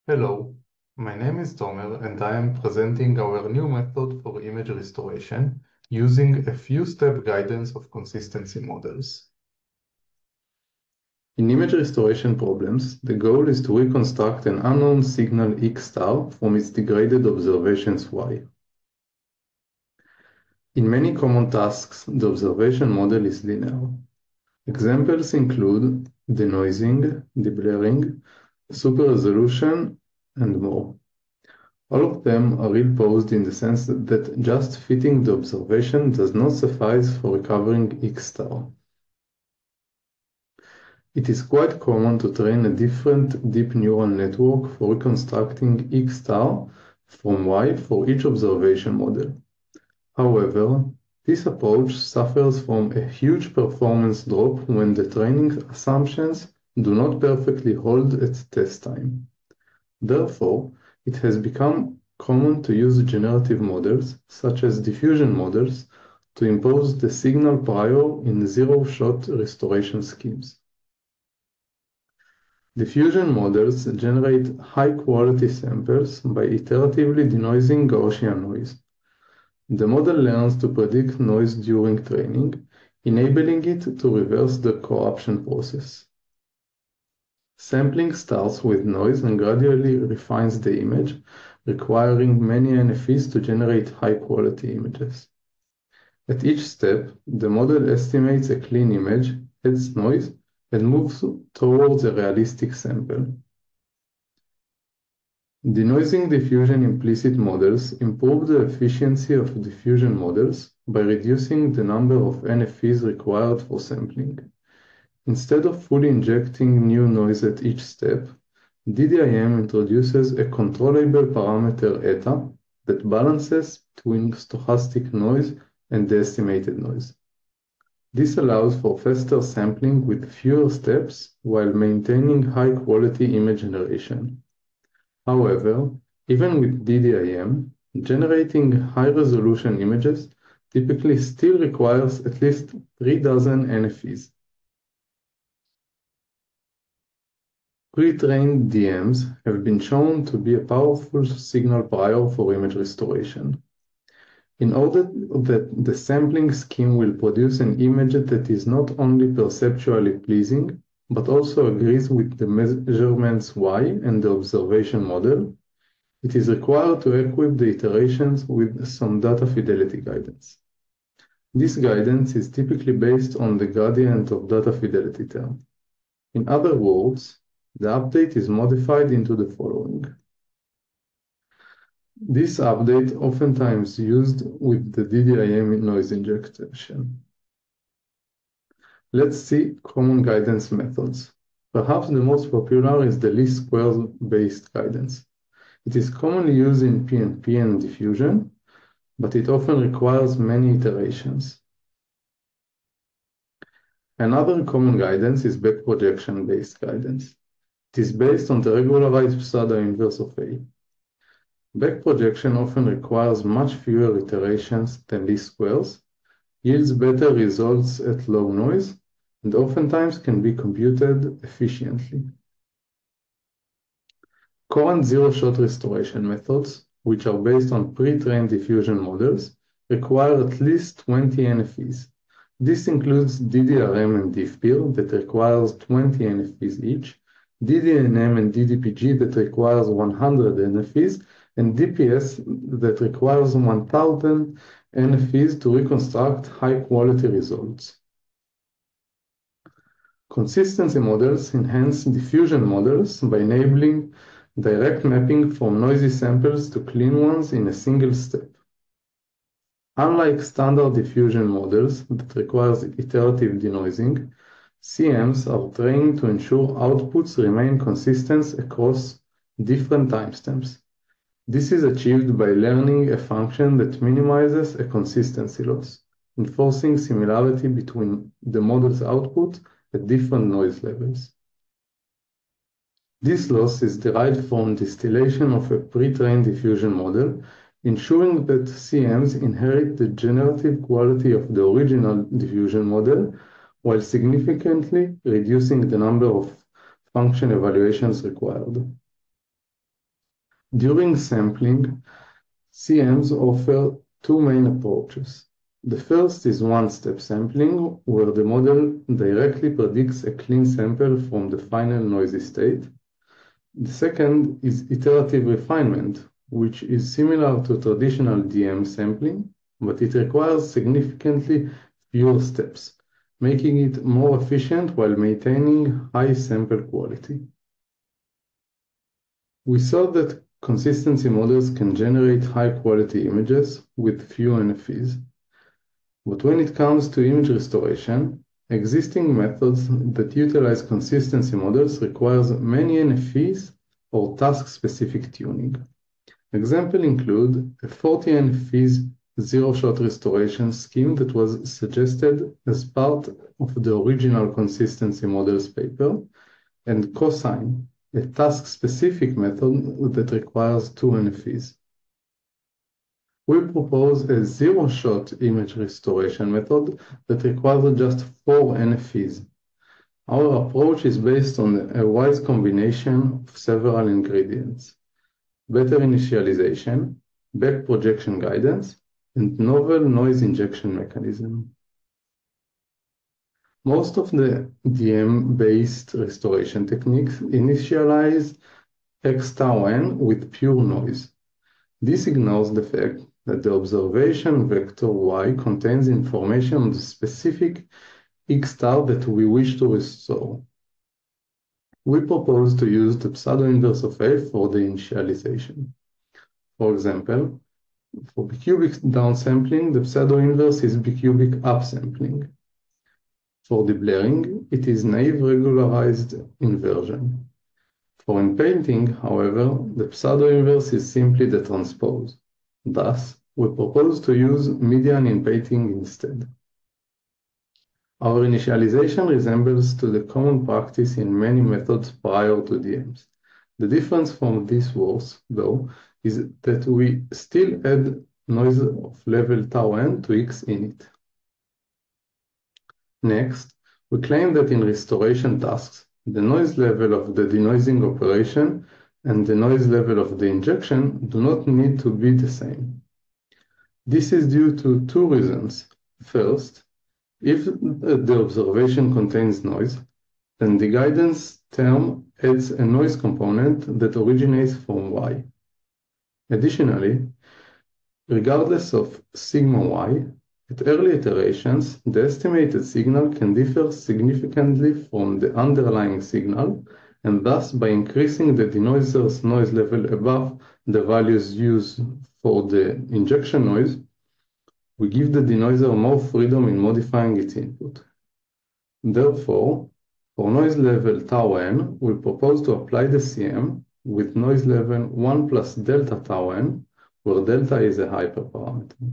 Hello, my name is Tomer and I am presenting our new method for image restoration using a few-step guidance of consistency models. In image restoration problems, the goal is to reconstruct an unknown signal X star from its degraded observations Y. In many common tasks, the observation model is linear. Examples include denoising, deblurring, super-resolution, and more. All of them are ill-posed in the sense that just fitting the observation does not suffice for recovering X star. It is quite common to train a different deep neural network for reconstructing X star from Y for each observation model. However, this approach suffers from a huge performance drop when the training assumptions do not perfectly hold at test time. Therefore, it has become common to use generative models, such as diffusion models, to impose the signal prior in zero-shot restoration schemes. Diffusion models generate high-quality samples by iteratively denoising Gaussian noise. The model learns to predict noise during training, enabling it to reverse the corruption process. Sampling starts with noise and gradually refines the image, requiring many NFVs to generate high-quality images. At each step, the model estimates a clean image, adds noise, and moves towards a realistic sample. Denoising diffusion implicit models improve the efficiency of diffusion models by reducing the number of NFVs required for sampling. Instead of fully injecting new noise at each step, DDIM introduces a controllable parameter eta that balances between stochastic noise and the estimated noise. This allows for faster sampling with fewer steps while maintaining high-quality image generation. However, even with DDIM, generating high-resolution images typically still requires at least 3 dozen NFVs. Pre-trained DMs have been shown to be a powerful signal prior for image restoration. In order that the sampling scheme will produce an image that is not only perceptually pleasing, but also agrees with the measurements Y and the observation model, it is required to equip the iterations with some data fidelity guidance. This guidance is typically based on the gradient of data fidelity term. In other words, the update is modified into the following. This update oftentimes used with the DDIM noise injection. Let's see common guidance methods. Perhaps the most popular is the least squares based guidance. It is commonly used in PNP and diffusion, but it often requires many iterations. Another common guidance is back projection based guidance. It is based on the regularized pseudo inverse of A. Back projection often requires much fewer iterations than least squares, yields better results at low noise, and oftentimes can be computed efficiently. Current zero-shot restoration methods, which are based on pre-trained diffusion models, require at least 20 NFVs. This includes DDRM and DiffPeer that requires 20 NFVs each, DDNM and DDPG that requires 100 NFVs, and DPS that requires 1000 NFVs to reconstruct high-quality results. Consistency models enhance diffusion models by enabling direct mapping from noisy samples to clean ones in a single step. Unlike standard diffusion models that requires iterative denoising, CMs are trained to ensure outputs remain consistent across different timestamps. This is achieved by learning a function that minimizes a consistency loss, enforcing similarity between the model's output at different noise levels. This loss is derived from distillation of a pre-trained diffusion model, ensuring that CMs inherit the generative quality of the original diffusion model, while significantly reducing the number of function evaluations required. During sampling, CMs offer two main approaches. The first is one-step sampling, where the model directly predicts a clean sample from the final noisy state. The second is iterative refinement, which is similar to traditional DM sampling, but it requires significantly fewer steps, making it more efficient while maintaining high sample quality. We saw that consistency models can generate high-quality images with few NFVs. But when it comes to image restoration, existing methods that utilize consistency models requires many NFVs or task-specific tuning. Examples include a 40 NFVs zero-shot restoration scheme that was suggested as part of the original consistency models paper, and cosine, a task-specific method that requires two NFVs. We propose a zero-shot image restoration method that requires just 4 NFVs. Our approach is based on a wise combination of several ingredients: better initialization, back projection guidance, and novel noise injection mechanism. Most of the DM-based restoration techniques initialize X tau n with pure noise. This ignores the fact that the observation vector Y contains information on the specific X star that we wish to restore. We propose to use the pseudo-inverse of A for the initialization. For example, for bicubic downsampling, the pseudo-inverse is bicubic upsampling. For deblurring, it is naive regularized inversion. For inpainting, however, the pseudo-inverse is simply the transpose. Thus, we propose to use median inpainting instead. Our initialization resembles to the common practice in many methods prior to DMs. The difference from this work, though, is that we still add noise of level tau n to X in it. Next, we claim that in restoration tasks, the noise level of the denoising operation and the noise level of the injection do not need to be the same. This is due to two reasons. First, if the observation contains noise, then the guidance term adds a noise component that originates from Y. Additionally, regardless of sigma Y, at early iterations, the estimated signal can differ significantly from the underlying signal, and thus by increasing the denoiser's noise level above the values used for the injection noise, we give the denoiser more freedom in modifying its input. Therefore, for noise level tau n, we propose to apply the CM with noise level 1 plus delta tau n, where delta is a hyperparameter.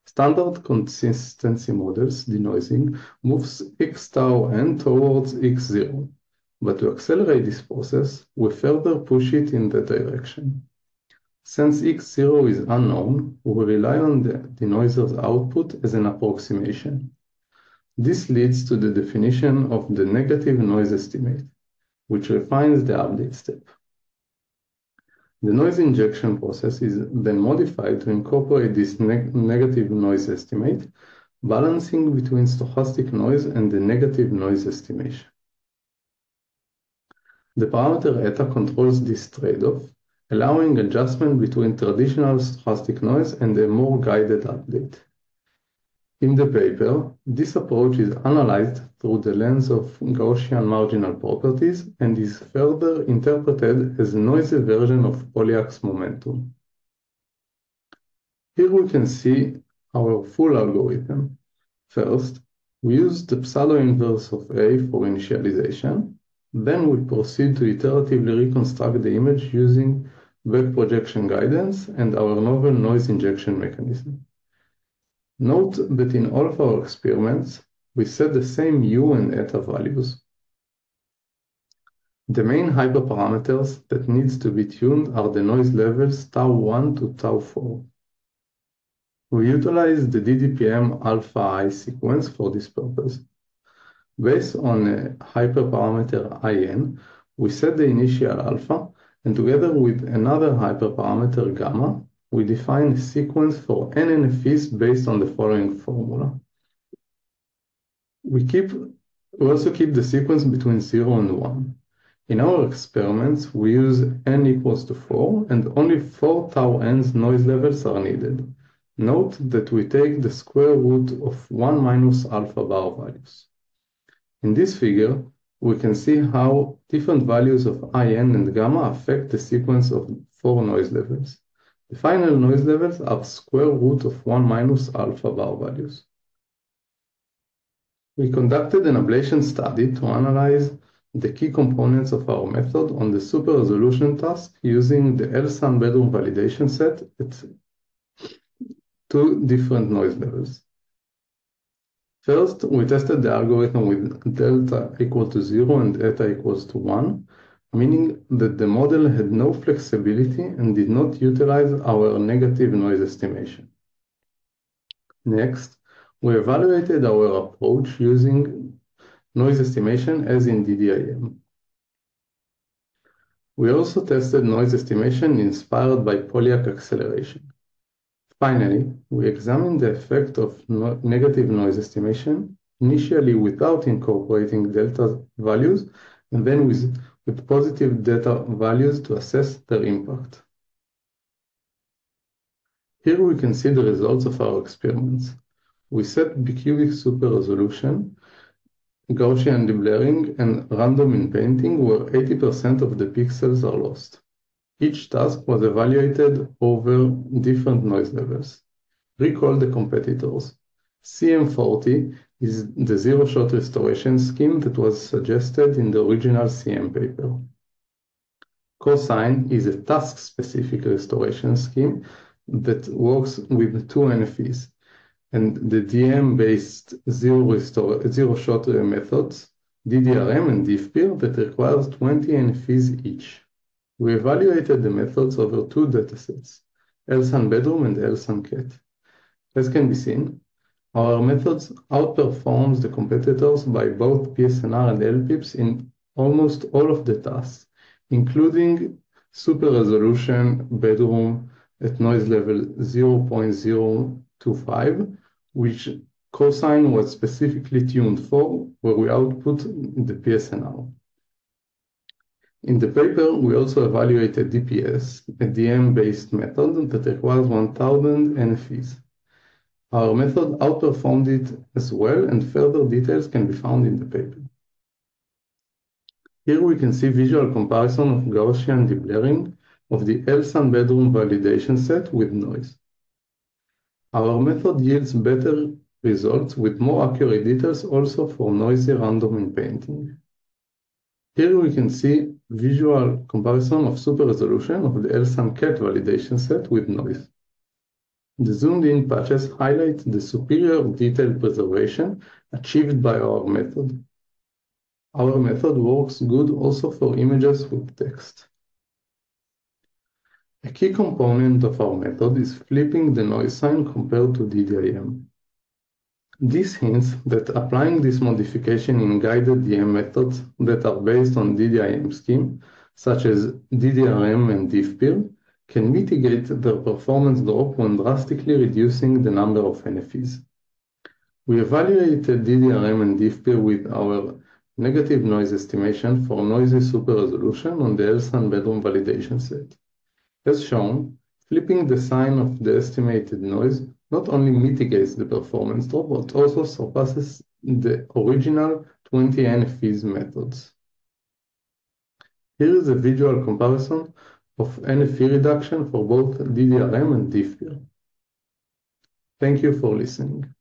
Standard consistency models denoising moves X tau n towards X0, but to accelerate this process, we further push it in that direction. Since X0 is unknown, we rely on the denoiser's output as an approximation. This leads to the definition of the negative noise estimate, which refines the update step. The noise injection process is then modified to incorporate this negative noise estimate, balancing between stochastic noise and the negative noise estimation. The parameter eta controls this trade-off, allowing adjustment between traditional stochastic noise and a more guided update. In the paper, this approach is analyzed through the lens of Gaussian marginal properties and is further interpreted as a noisy version of Pollak's momentum. Here we can see our full algorithm. First, we use the pseudo-inverse of A for initialization. Then we proceed to iteratively reconstruct the image using back projection guidance and our novel noise injection mechanism. Note that in all of our experiments, we set the same U and eta values. The main hyperparameters that needs to be tuned are the noise levels tau 1 to tau 4. We utilize the DDPM alpha I sequence for this purpose. Based on a hyperparameter IN, we set the initial alpha And together with another hyperparameter gamma, we define a sequence for n NFVs based on the following formula. We also keep the sequence between 0 and 1. In our experiments, we use n equals to 4, and only 4 tau n's noise levels are needed. Note that we take the square root of 1 minus alpha bar values. In this figure, we can see how different values of in and gamma affect the sequence of 4 noise levels. The final noise levels are square root of 1 minus alpha bar values. We conducted an ablation study to analyze the key components of our method on the super resolution task using the Elsan bedroom validation set at 2 different noise levels. First, we tested the algorithm with delta equal to 0 and eta equals to 1, meaning that the model had no flexibility and did not utilize our negative noise estimation. Next, we evaluated our approach using noise estimation as in DDIM. We also tested noise estimation inspired by Pollack acceleration. Finally, we examined the effect of negative noise estimation, initially without incorporating delta values, and then with positive delta values to assess their impact. Here we can see the results of our experiments. We set bicubic super resolution, Gaussian deblurring, and random inpainting where 80% of the pixels are lost. Each task was evaluated over different noise levels. Recall the competitors. CM40 is the zero-shot restoration scheme that was suggested in the original CM paper. Cosine is a task-specific restoration scheme that works with 2 NFVs, and the DM-based zero-shot methods, DDRM and DFPR, that requires 20 NFVs each. We evaluated the methods over 2 datasets, Elsan Bedroom and Elsan Cat. As can be seen, our methods outperforms the competitors by both PSNR and LPIPs in almost all of the tasks, including super resolution bedroom at noise level 0.025, which cosine was specifically tuned for, where we output the PSNR. In the paper, we also evaluated DPS, a DM-based method that requires 1,000 NFVs. Our method outperformed it as well, and further details can be found in the paper. Here we can see visual comparison of Gaussian deblurring of the Elsan bedroom validation set with noise. Our method yields better results with more accurate details also for noisy random inpainting. Here we can see visual comparison of super resolution of the Elsan Cat validation set with noise. The zoomed-in patches highlight the superior detail preservation achieved by our method. Our method works good also for images with text. A key component of our method is flipping the noise sign compared to DDIM. This hints that applying this modification in guided DM methods that are based on DDIM scheme, such as DDRM and DFPR, can mitigate their performance drop when drastically reducing the number of NFVs. We evaluated DDRM and DFPR with our negative noise estimation for noisy super resolution on the Elsan bedroom validation set. As shown, flipping the sign of the estimated noise not only mitigates the performance drop, but also surpasses the original 20 NFVs methods. Here is a visual comparison of NFV reduction for both DDRM and DFPR. Thank you for listening.